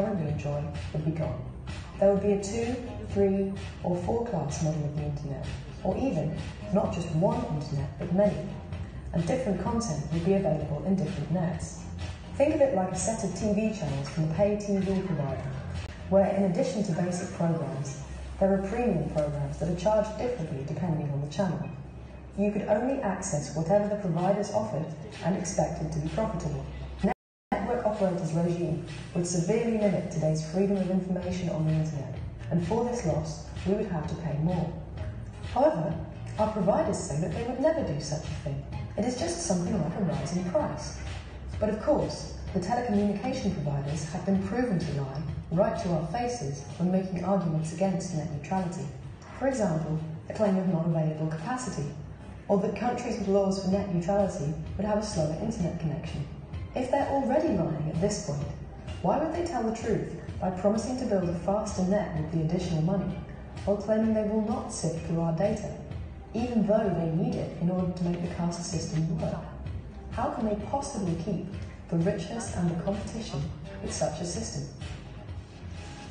currently enjoy would be gone. There would be a 2, 3, or 4-class model of the internet, or even not just one internet but many, and different content would be available in different nets. Think of it like a set of TV channels from a pay TV provider, where in addition to basic programs, there are premium programs that are charged differently depending on the channel. You could only access whatever the providers offered and expect it to be profitable. Network operators' regime would severely limit today's freedom of information on the internet, and for this loss, we would have to pay more. However, our providers say that they would never do such a thing. It is just something like a rise in price. But of course, the telecommunication providers have been proven to lie right to our faces when making arguments against net neutrality. For example, the claim of non-available capacity, or that countries with laws for net neutrality would have a slower internet connection. If they're already lying at this point, why would they tell the truth by promising to build a faster net with the additional money, while claiming they will not sift through our data, even though they need it in order to make the caste system work? How can they possibly keep the richness and the competition with such a system?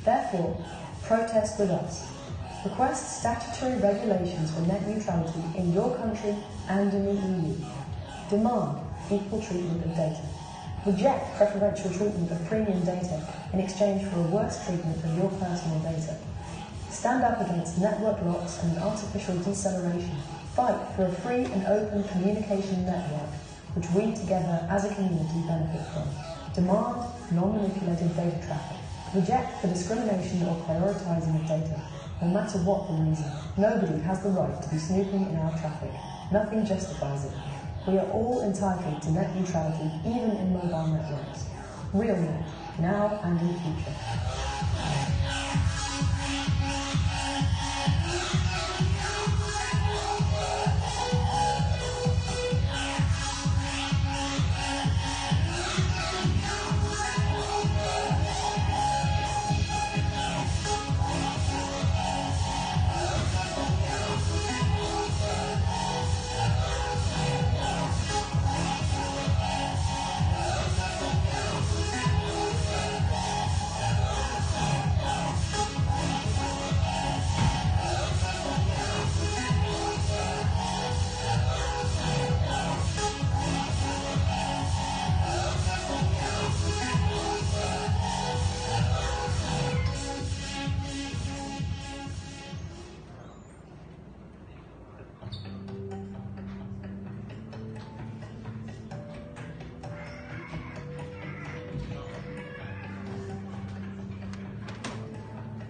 Therefore, protest with us. Request statutory regulations for net neutrality in your country and in the EU. Demand equal treatment of data. Reject preferential treatment of premium data in exchange for a worse treatment of your personal data. Stand up against network locks and artificial deceleration. Fight for a free and open communication network which we together as a community benefit from. Demand non-manipulated data traffic. Reject the discrimination or prioritising of data, no matter what the reason. Nobody has the right to be snooping in our traffic. Nothing justifies it. We are all entitled to net neutrality, even in mobile networks. Real net, now and in the future.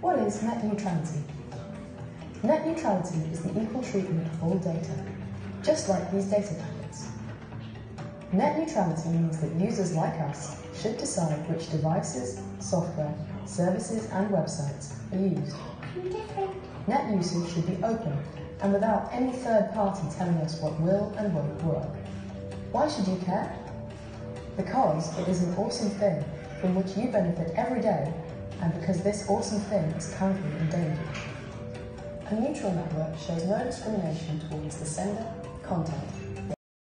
What is net neutrality? Net neutrality is the equal treatment of all data, just like these data packets. Net neutrality means that users like us should decide which devices, software, services and websites are used. Net usage should be open and without any third party telling us what will and won't work. Why should you care? Because it is an awesome thing from which you benefit every day, and because this awesome thing is currently endangered. A neutral network shows no discrimination towards the sender, content,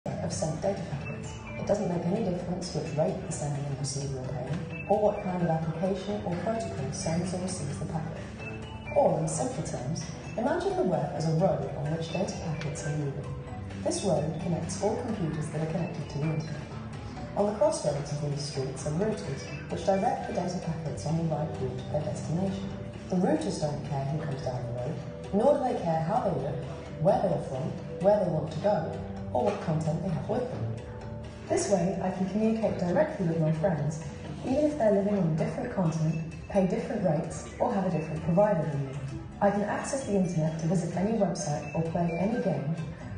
of sent data packets. It doesn't make any difference which rate the sender and receiver are paying, or what kind of application or protocol sends or receives the packet. Or, in simple terms, imagine the web as a road on which data packets are moving. This road connects all computers that are connected to the internet. On the crossroads of these streets are routers, which direct the data packets on the right route to their destination. The routers don't care who comes down the road, nor do they care how they look, where they are from, where they want to go, or what content they have with them. This way, I can communicate directly with my friends, even if they're living on different continent, pay different rates, or have a different provider than me. I can access the internet to visit any website or play any game,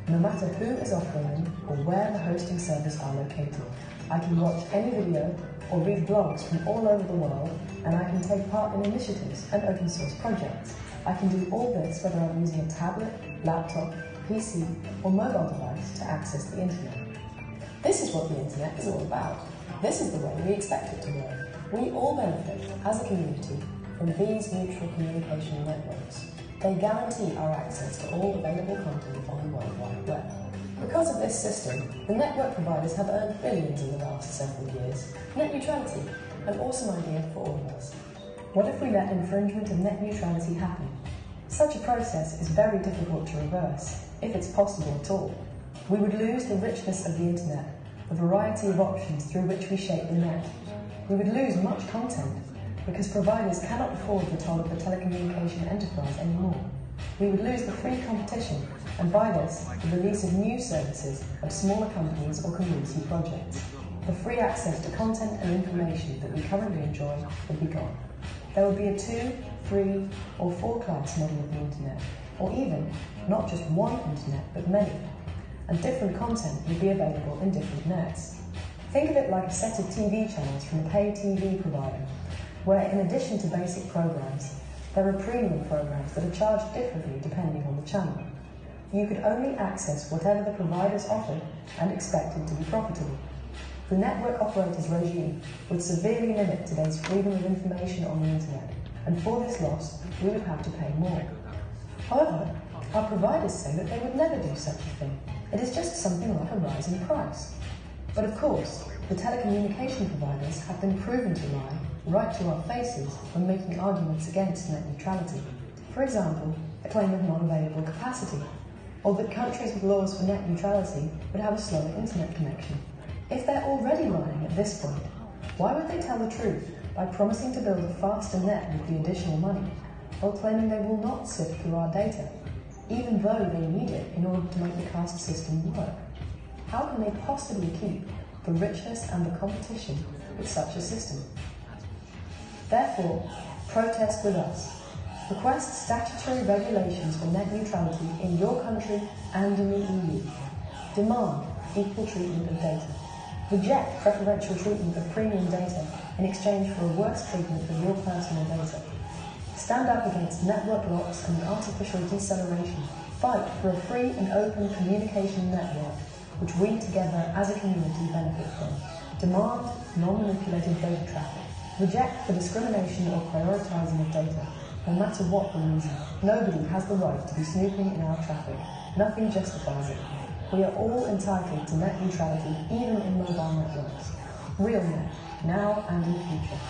no matter who is offering them or where the hosting servers are located. I can watch any video or read blogs from all over the world, and I can take part in initiatives and open source projects. I can do all this whether I'm using a tablet, laptop, PC, or mobile device to access the internet. This is what the internet is all about. This is the way we expect it to work. We all benefit, as a community, from these neutral communication networks. They guarantee our access to all available content on the World Wide Web. Because of this system, the network providers have earned billions in the last several years. Net neutrality, an awesome idea for all of us. What if we let infringement of net neutrality happen? Such a process is very difficult to reverse, if it's possible at all. We would lose the richness of the internet, the variety of options through which we shape the net. We would lose much content, because providers cannot afford the toll of the telecommunication enterprise anymore. We would lose the free competition, and by this, the release of new services of smaller companies or community projects. The free access to content and information that we currently enjoy would be gone. There would be a 2, 3, or 4-class model of the internet, or even, not just one internet, but many. And different content would be available in different nets. Think of it like a set of TV channels from a pay TV provider, where in addition to basic programs, there are premium programs that are charged differently depending on the channel. You could only access whatever the providers offered and expected to be profitable. The network operators regime would severely limit today's freedom of information on the internet, and for this loss, we would have to pay more. However, our providers say that they would never do such a thing. It is just something like a rise in price. But of course, the telecommunication providers have been proven to lie right to our faces when making arguments against net neutrality. For example, the claim of non-available capacity, or that countries with laws for net neutrality would have a slower internet connection. If they're already lying at this point, why would they tell the truth by promising to build a faster net with the additional money, while claiming they will not sift through our data, even though they need it in order to make the caste system work? How can they possibly keep the richness and the competition with such a system? Therefore, protest with us. Request statutory regulations for net neutrality in your country and in the EU. Demand equal treatment of data. Reject preferential treatment of premium data in exchange for a worse treatment of your personal data. Stand up against network locks and artificial deceleration. Fight for a free and open communication network, which we together as a community benefit from. Demand non-manipulated data traffic. Reject the discrimination or prioritising of data, no matter what the reason. Nobody has the right to be snooping in our traffic. Nothing justifies it. We are all entitled to net neutrality, even in mobile networks. Real net, now and in the future.